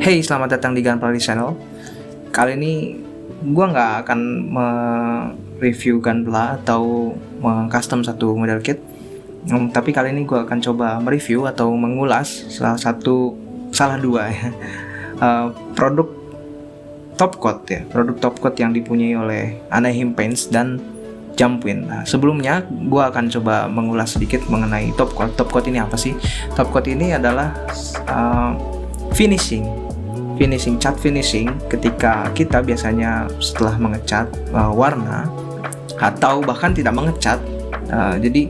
Hey, selamat datang di Gunpla Channel. Kali ini gue nggak akan mereview Gunpla atau meng-custom satu model kit, tapi kali ini gue akan coba mereview atau mengulas salah dua ya, produk top coat yang dipunyai oleh Anaheim Paints dan Jumpwind. Nah, sebelumnya gue akan coba mengulas sedikit mengenai top coat. Top coat ini apa sih? Top coat ini adalah cat finishing ketika kita biasanya setelah mengecat warna atau bahkan tidak mengecat. Jadi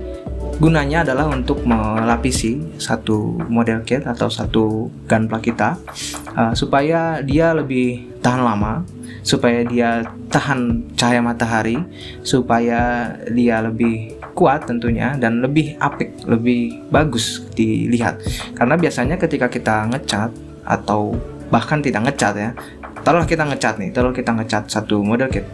gunanya adalah untuk melapisi satu model kit atau satu Gunpla kita supaya dia lebih tahan lama, supaya dia tahan cahaya matahari, supaya dia lebih kuat tentunya dan lebih apik, lebih bagus dilihat. Karena biasanya ketika kita ngecat atau bahkan tidak ngecat ya, taruhlah kita ngecat satu model kit,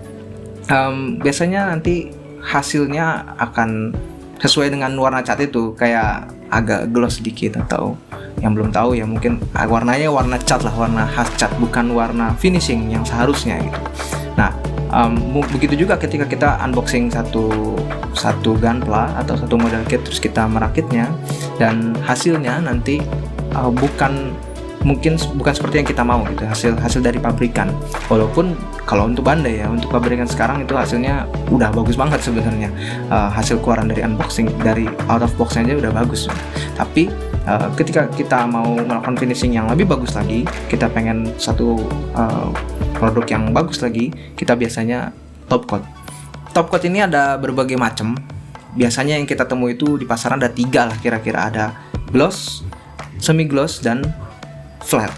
biasanya nanti hasilnya akan sesuai dengan warna cat itu, kayak agak gloss sedikit, atau yang belum tahu ya mungkin warnanya warna cat lah, warna khas cat, bukan warna finishing yang seharusnya gitu. Nah, begitu juga ketika kita unboxing satu Gunpla atau satu model kit, terus kita merakitnya dan hasilnya nanti bukan seperti yang kita mau gitu, hasil dari pabrikan. Walaupun kalau untuk Bandai ya, untuk pabrikan sekarang itu hasilnya udah bagus banget sebenarnya. Hasil keluaran dari unboxing, dari out of box aja udah bagus. Tapi ketika kita mau melakukan finishing yang lebih bagus lagi, kita pengen satu produk yang bagus lagi, kita biasanya top coat. Top coat ini ada berbagai macam. Biasanya yang kita temui itu di pasaran ada 3 lah kira-kira, ada gloss, semi gloss, dan flat.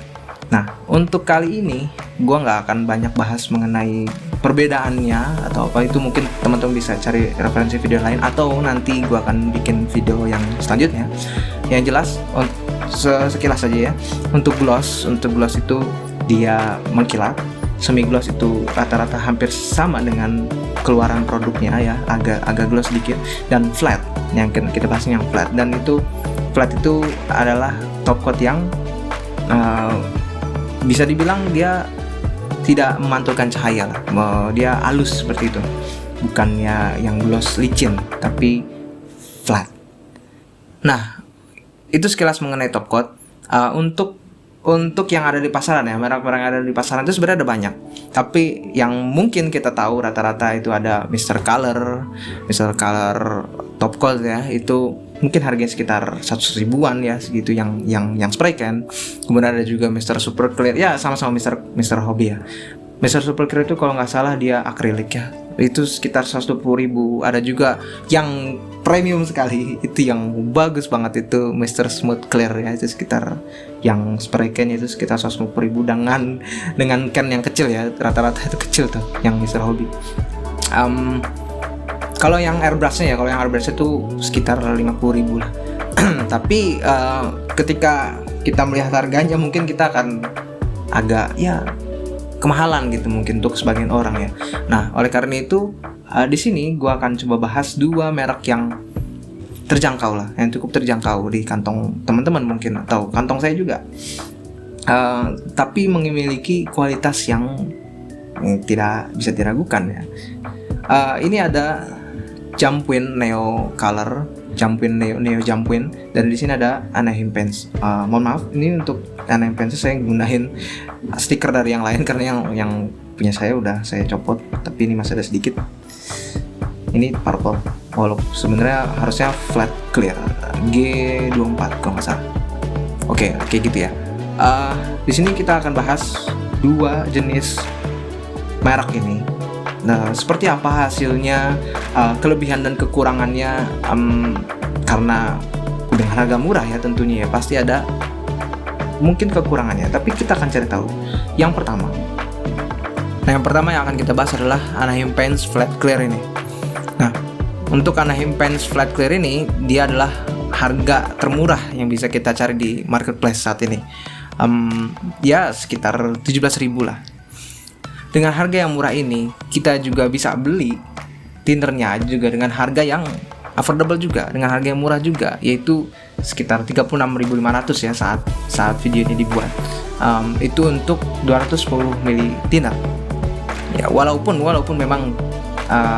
Nah, untuk kali ini gue nggak akan banyak bahas mengenai perbedaannya atau apa itu. Mungkin teman-teman bisa cari referensi video lain, atau nanti gue akan bikin video yang selanjutnya. Yang jelas sekilas saja ya. Untuk gloss itu dia mengkilat. Semi gloss itu rata-rata hampir sama dengan keluaran produknya ya, agak gloss sedikit. Dan flat, yang kita bahas yang flat. Dan itu flat itu adalah top coat yang bisa dibilang dia tidak memantulkan cahaya lah, dia halus seperti itu, bukannya yang gloss licin tapi flat. Nah, itu sekilas mengenai top coat. Untuk yang ada di pasaran ya, merek-merek yang ada di pasaran itu sebenarnya ada banyak, tapi yang mungkin kita tahu rata-rata itu ada Mr. Color top coat ya, itu mungkin harganya sekitar 100 ribuan ya segitu, yang spray can. Kemudian ada juga Mr. Super Clear ya, sama-sama Mr. Hobby ya. Mr. Super Clear itu kalau nggak salah dia akrilik ya, itu sekitar 120 ribu. Ada juga yang premium sekali, itu yang bagus banget, itu Mr. Smooth Clear ya, itu sekitar, yang spray can itu sekitar 150 ribu dengan can yang kecil ya, rata-rata itu kecil tuh yang Mr. Hobby. Kalau yang airbrushnya itu sekitar 50 ribu lah. Tapi ketika kita melihat harganya mungkin kita akan agak ya kemahalan gitu mungkin untuk sebagian orang ya. Nah, oleh karena itu di sini gue akan coba bahas 2 merek yang terjangkau lah, yang cukup terjangkau di kantong teman-teman mungkin, atau kantong saya juga. Tapi memiliki kualitas yang tidak bisa diragukan ya. Ini ada Jumpwind Neo Color, Neo Jumpwind, dan di sini ada Anaheim Paints. Mohon maaf, ini untuk Anaheim Paints saya gunain stiker dari yang lain karena yang punya saya udah saya copot, tapi ini masih ada sedikit. Ini purple, walaupun sebenarnya harusnya flat clear, G24 kalau nggak salah. Oke, kayak gitu ya. Di sini kita akan bahas 2 jenis merek ini. Nah, seperti apa hasilnya, kelebihan dan kekurangannya, karena dengan harga murah ya tentunya ya, pasti ada mungkin kekurangannya, tapi kita akan cari tahu. Yang pertama yang akan kita bahas adalah Anaheim Paints Flat Clear ini. Nah, untuk Anaheim Paints Flat Clear ini, dia adalah harga termurah yang bisa kita cari di marketplace saat ini. Ya sekitar 17 ribu lah. Dengan harga yang murah ini, kita juga bisa beli tinnernya juga dengan harga yang affordable juga, dengan harga yang murah juga, yaitu sekitar 36.500 ya saat video ini dibuat. Itu untuk 210 ml thinner. Ya, walaupun memang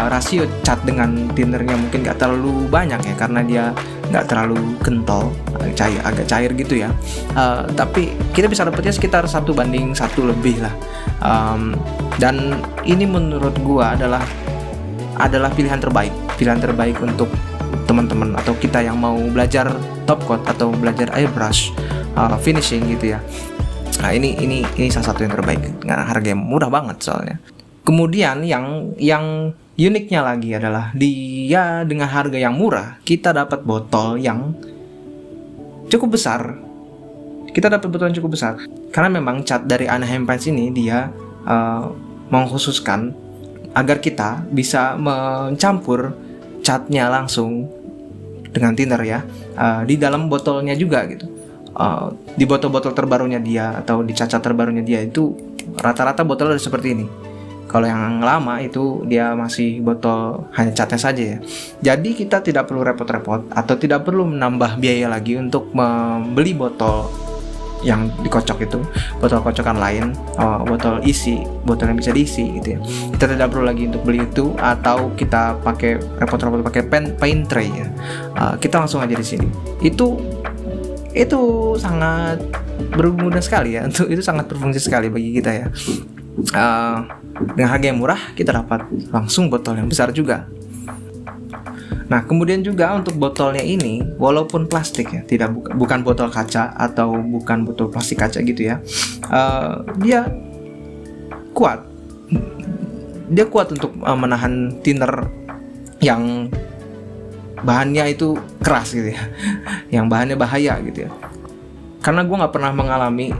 rasio cat dengan thinnernya mungkin nggak terlalu banyak ya, karena dia nggak terlalu kental, agak cair gitu ya. Tapi kita bisa dapetnya sekitar 1:1 lebih lah. Dan ini menurut gua adalah pilihan terbaik untuk teman-teman atau kita yang mau belajar top coat atau belajar airbrush finishing gitu ya. Nah, ini salah satu yang terbaik dengan harga yang murah banget soalnya. Kemudian yang uniknya lagi adalah dia dengan harga yang murah, kita dapat botol yang cukup besar. Karena memang cat dari Anaheim Paints ini dia mengkhususkan agar kita bisa mencampur catnya langsung dengan thinner ya, di dalam botolnya juga gitu. Di botol-botol terbarunya dia atau di cat terbarunya dia itu rata-rata botolnya seperti ini. Kalau yang lama itu dia masih botol hanya catnya saja ya. Jadi kita tidak perlu repot-repot atau tidak perlu menambah biaya lagi untuk membeli botol yang dikocok itu, botol kocokan lain, botol yang bisa diisi gitu ya. Kita tidak perlu lagi untuk beli itu atau kita pakai repot-repot pakai paint tray ya. Kita langsung aja di sini. Itu sangat berguna sekali ya. Itu sangat berfungsi sekali bagi kita ya. Dengan harga yang murah kita dapat langsung botol yang besar juga. Nah, kemudian juga untuk botolnya ini walaupun plastik ya, bukan botol kaca atau bukan botol plastik kaca gitu ya, dia kuat untuk menahan thinner yang bahannya itu keras gitu ya, yang bahannya bahaya gitu ya. Karena gue nggak pernah mengalami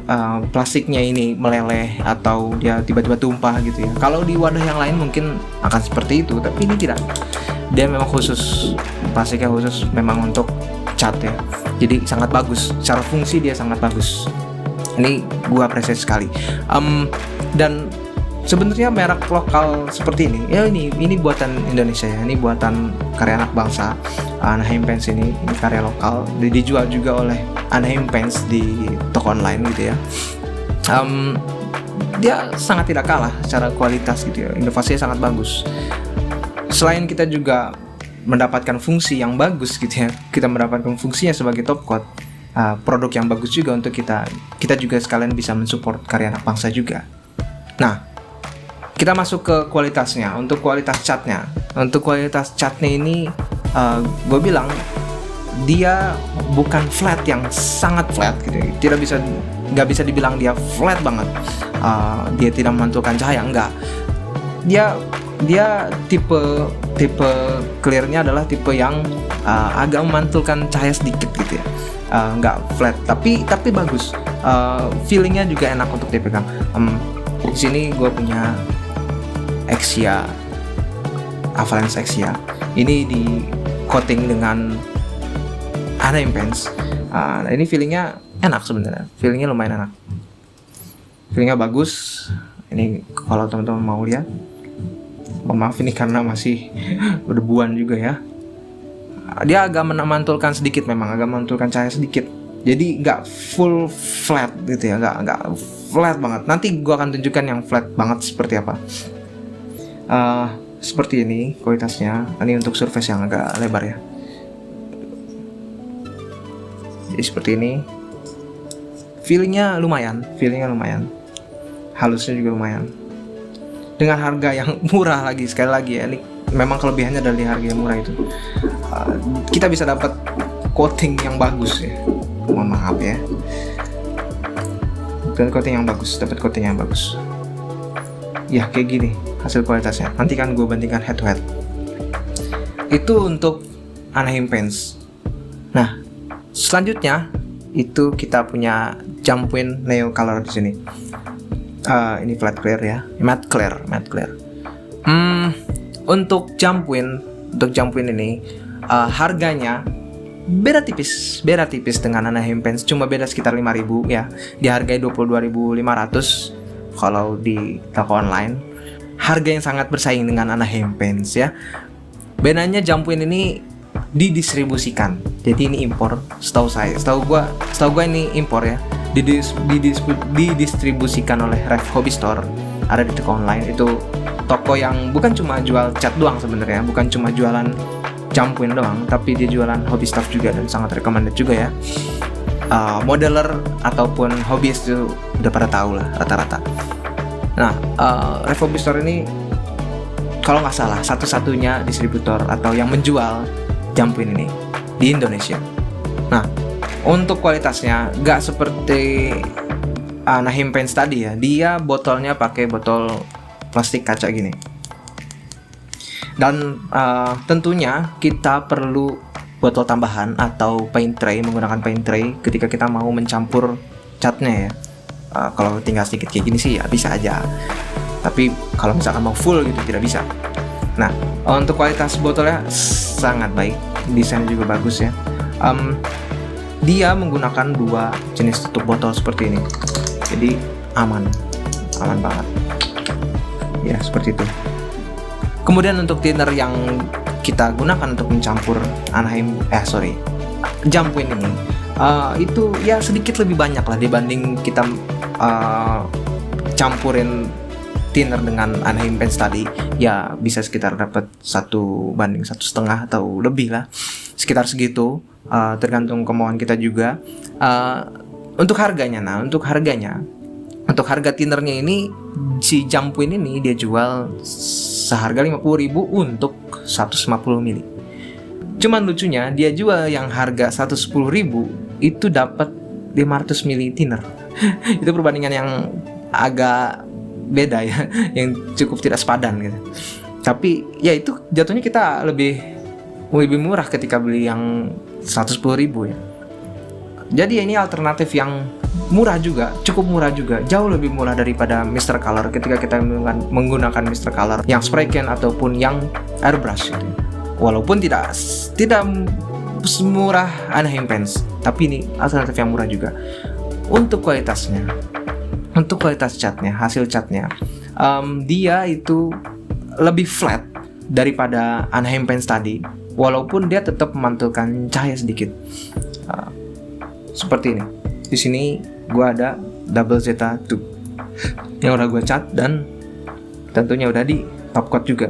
plastiknya ini meleleh atau dia tiba-tiba tumpah gitu ya. Kalau di wadah yang lain mungkin akan seperti itu, tapi ini tidak. Dia memang khusus, plastiknya khusus memang untuk cat ya. Jadi sangat bagus, secara fungsi dia sangat bagus. Ini gue apresiasi sekali. Dan sebenarnya merek lokal seperti ini, ya ini buatan Indonesia ya, ini buatan karya anak bangsa. Anaheim Paints ini karya lokal, dijual juga oleh Anaheim Paints di toko online gitu ya. Dia sangat tidak kalah secara kualitas gitu ya, inovasinya sangat bagus. Selain kita juga mendapatkan fungsi yang bagus gitu ya, kita mendapatkan fungsinya sebagai top coat, produk yang bagus juga untuk kita juga sekalian bisa mensupport karya anak bangsa juga. Nah, kita masuk ke kualitasnya. Untuk kualitas catnya ini gue bilang dia bukan flat yang sangat flat gitu. Nggak bisa dibilang dia flat banget. Dia tidak memantulkan cahaya, enggak. Dia tipe clearnya adalah tipe yang agak memantulkan cahaya sedikit gitu ya. Enggak flat, tapi bagus. Feelingnya juga enak untuk dipegang. Di sini gue punya Exia, Avalanche Exia. Ini di coating dengan Anaheim Paints. Nah, ini feelingnya enak sebenarnya. Feelingnya lumayan enak. Feelingnya bagus. Ini kalau teman-teman mau lihat. Maaf ini karena masih berdebuan juga ya. Dia agak memantulkan sedikit, memang agak memantulkan cahaya sedikit. Jadi nggak full flat gitu ya, nggak flat banget. Nanti gue akan tunjukkan yang flat banget seperti apa. Seperti ini kualitasnya. Ini untuk surface yang agak lebar ya. Jadi seperti ini. Feelingnya lumayan. Halusnya juga lumayan. Dengan harga yang murah lagi, sekali lagi ya, ini memang kelebihannya dari harga yang murah itu. Kita bisa dapat coating yang bagus ya. Mohon maaf ya. Dan coating yang bagus, dapat coating yang bagus. Ya kayak gini hasil kualitasnya. Nanti kan gue bandingkan head to head. Itu untuk Anaheim Paints. Nah, selanjutnya itu kita punya Jumpwind Neo Color di sini. Ini flat clear ya, matte clear. Untuk Jumpwind ini harganya beda tipis dengan Anaheim Paints, cuma beda sekitar 5.000 ya. Dihargai 22.500 kalau di toko online. Harga yang sangat bersaing dengan Anaheim Paints ya. Bedanya Jumpwind ini didistribusikan. Jadi ini impor, setahu gua ini impor ya. didistribusikan oleh Rev Hobby Store, ada di toko online. Itu toko yang bukan cuma jual cat doang sebenarnya, bukan cuma jualan jampuin doang, tapi dia jualan hobby stuff juga, dan sangat recommended juga ya. Modeler ataupun hobbyist itu udah pada tahu lah rata-rata. Nah, Rev Hobby Store ini kalau nggak salah satu-satunya distributor atau yang menjual jampuin ini di Indonesia. Nah, untuk kualitasnya nggak seperti Anaheim Paints tadi ya. Dia botolnya pakai botol plastik kaca gini. Dan tentunya kita perlu botol tambahan atau paint tray, menggunakan paint tray ketika kita mau mencampur catnya ya. Kalau tinggal sedikit kayak gini sih ya bisa aja. Tapi kalau misalkan mau full gitu tidak bisa. Nah, untuk kualitas botolnya sangat baik, desainnya juga bagus ya. Dia menggunakan 2 jenis tutup botol seperti ini, jadi aman banget. Ya seperti itu. Kemudian untuk thinner yang kita gunakan untuk mencampur jampuin ini, itu ya sedikit lebih banyak lah dibanding kita campurin thinner dengan Anaheim Paints tadi. Ya bisa sekitar dapat 1:1,5 atau lebih lah, sekitar segitu, tergantung kemauan kita juga. Untuk harga thinnernya ini, si jampuin ini dia jual seharga 50.000 untuk 150 mili. Cuman lucunya dia jual yang harga 110.000 itu dapat 500 mili thinner. Itu perbandingan yang agak beda ya, yang cukup tidak sepadan gitu. Tapi ya itu jatuhnya kita lebih murah ketika beli yang 110.000 ya. Jadi ini alternatif yang murah juga, cukup murah juga, jauh lebih murah daripada Mr. Color ketika kita menggunakan Mr. Color yang spray can ataupun yang airbrush gitu. Walaupun tidak semurah Anaheim Paints, tapi ini alternatif yang murah juga. Untuk kualitas catnya, hasil catnya, dia itu lebih flat daripada Anaheim Paints tadi, walaupun dia tetap memantulkan cahaya sedikit. Seperti ini. Di sini gua ada Double Zeta 2 yang udah gua cat dan tentunya udah di top coat juga.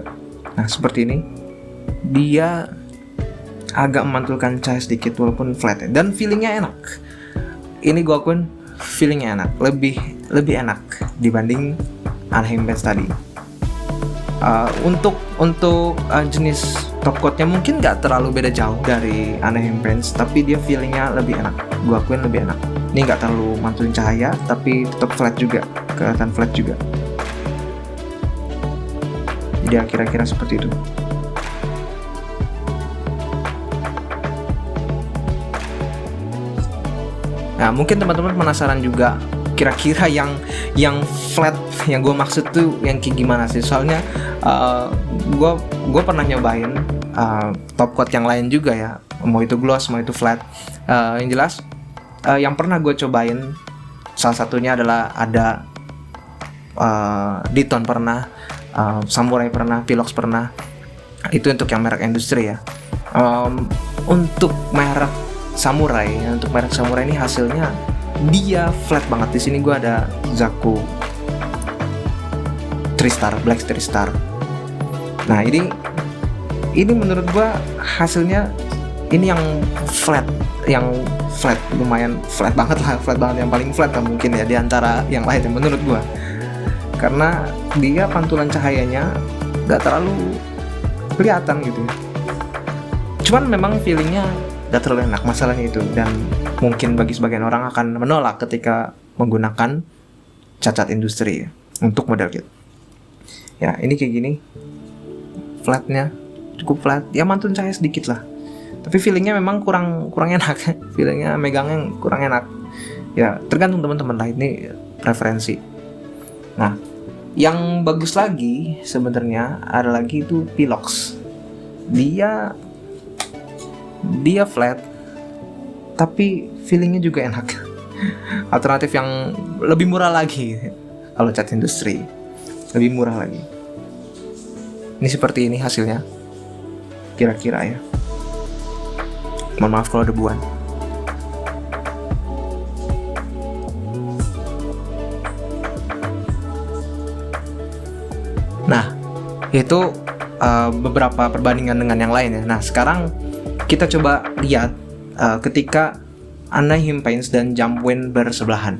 Nah, seperti ini. Dia agak memantulkan cahaya sedikit walaupun flat dan feelingnya enak. Ini gua akuin feelingnya enak, lebih enak dibanding Anaheim Paints tadi. Untuk jenis top coatnya mungkin nggak terlalu beda jauh dari Anaheim Paints, tapi dia feelingnya lebih enak. Gua akuin lebih enak. Ini nggak terlalu mantulin cahaya, tapi tetap flat juga, kelihatan flat juga. Jadi kira-kira seperti itu. Nah, mungkin teman-teman penasaran juga kira-kira yang flat yang gue maksud tuh yang kayak gimana sih? Soalnya gue pernah nyobain top coat yang lain juga ya, mau itu gloss mau itu flat. Yang jelas yang pernah gue cobain salah satunya adalah ada Diton pernah, Samurai pernah, Pilox pernah. Itu untuk yang merek industri ya. Untuk merek Samurai ini hasilnya dia flat banget. Di sini gue ada Zaku Tristar, Black Tristar. Nah ini menurut gue hasilnya ini yang flat lumayan flat banget yang paling flat lah mungkin ya di antara yang lain ya, menurut gue, karena dia pantulan cahayanya gak terlalu kelihatan gitu. Cuman memang feelingnya gak terlalu enak, masalahnya itu. Dan mungkin bagi sebagian orang akan menolak ketika menggunakan cat industri untuk model kit. Ya ini kayak gini, flatnya cukup flat, ya mantun cahaya sedikit lah, tapi feelingnya memang kurang enak. Feelingnya megangnya kurang enak. Ya tergantung teman-teman lah, ini preferensi. Nah yang bagus lagi sebenarnya ada lagi itu Pilox. Dia flat tapi feelingnya juga enak. Alternatif yang lebih murah lagi kalau cat industri, lebih murah lagi. Ini seperti ini hasilnya kira-kira ya. Mohon maaf kalau debuan. Itu beberapa perbandingan dengan yang lain ya. Nah sekarang kita coba lihat ketika Anaheim Paints dan Jumpwind bersebelahan.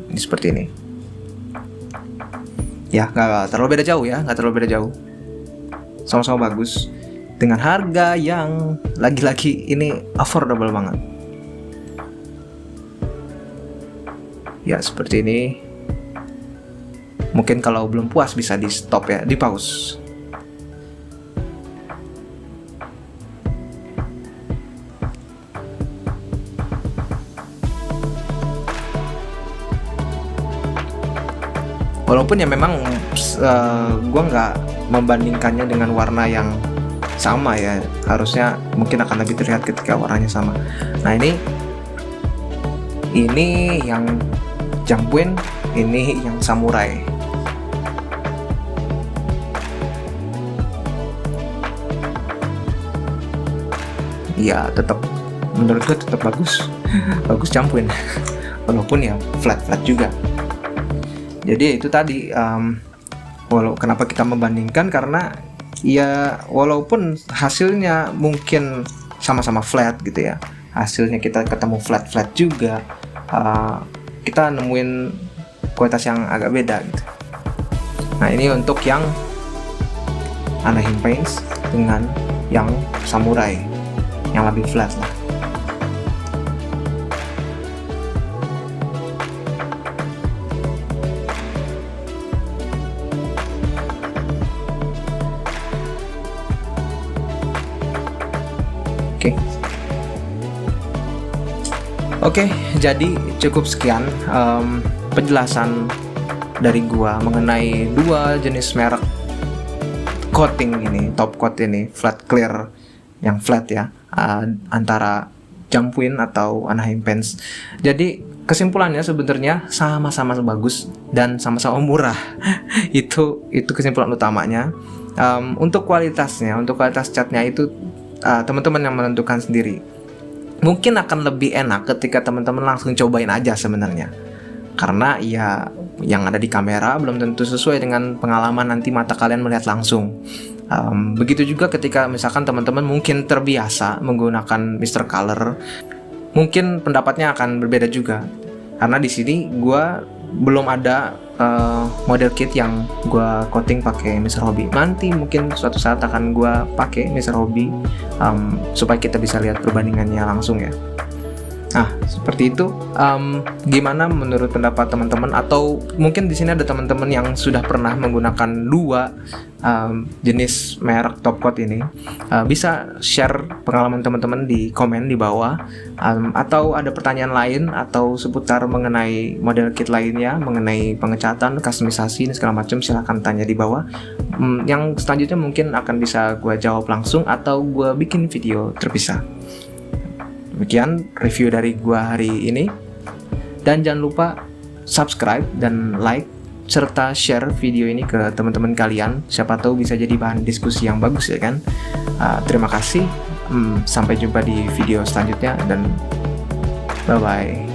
Ini seperti ini. Ya nggak terlalu beda jauh ya, nggak terlalu beda jauh. Sama-sama bagus dengan harga yang lagi-lagi ini affordable banget. Ya seperti ini. Mungkin kalau belum puas bisa di stop ya, di pause. Walaupun ya memang gue nggak membandingkannya dengan warna yang sama ya, harusnya mungkin akan lebih terlihat ketika warnanya sama. Nah ini yang Jumpwind, ini yang Samurai. Ya tetap menurut gue tetap bagus bagus Jumpwind walaupun ya flat juga. Jadi itu tadi kenapa kita membandingkan, karena ya walaupun hasilnya mungkin sama-sama flat gitu ya, hasilnya kita ketemu flat juga, kita nemuin kualitas yang agak beda gitu. Nah ini untuk yang Anaheim Paints dengan yang Samurai yang lebih flat lah. Oke, jadi cukup sekian penjelasan dari gua mengenai dua jenis merek coating ini, top coat ini, flat clear yang flat ya, antara Jumpwind atau Anaheim Paints. Jadi kesimpulannya sebenarnya sama-sama bagus dan sama-sama murah. itu kesimpulan utamanya. Untuk kualitas catnya itu teman-teman yang menentukan sendiri. Mungkin akan lebih enak ketika teman-teman langsung cobain aja sebenarnya, karena ya yang ada di kamera belum tentu sesuai dengan pengalaman nanti mata kalian melihat langsung. Begitu juga ketika misalkan teman-teman mungkin terbiasa menggunakan Mr. Color, mungkin pendapatnya akan berbeda juga, karena di sini gue belum ada model kit yang gue coating pakai Mr. Hobby. Nanti mungkin suatu saat akan gue pakai Mr. Hobby supaya kita bisa lihat perbandingannya langsung ya. Nah seperti itu. Gimana menurut pendapat teman-teman, atau mungkin di sini ada teman-teman yang sudah pernah menggunakan dua jenis merek top coat ini, bisa share pengalaman teman-teman di komen di bawah, atau ada pertanyaan lain atau seputar mengenai model kit lainnya, mengenai pengecatan, customisasi dan segala macam, silahkan tanya di bawah. Yang selanjutnya mungkin akan bisa gue jawab langsung atau gue bikin video terpisah. Demikian review dari gue hari ini, dan jangan lupa subscribe dan like serta share video ini ke teman-teman kalian, siapa tahu bisa jadi bahan diskusi yang bagus ya kan. Terima kasih, sampai jumpa di video selanjutnya dan bye bye.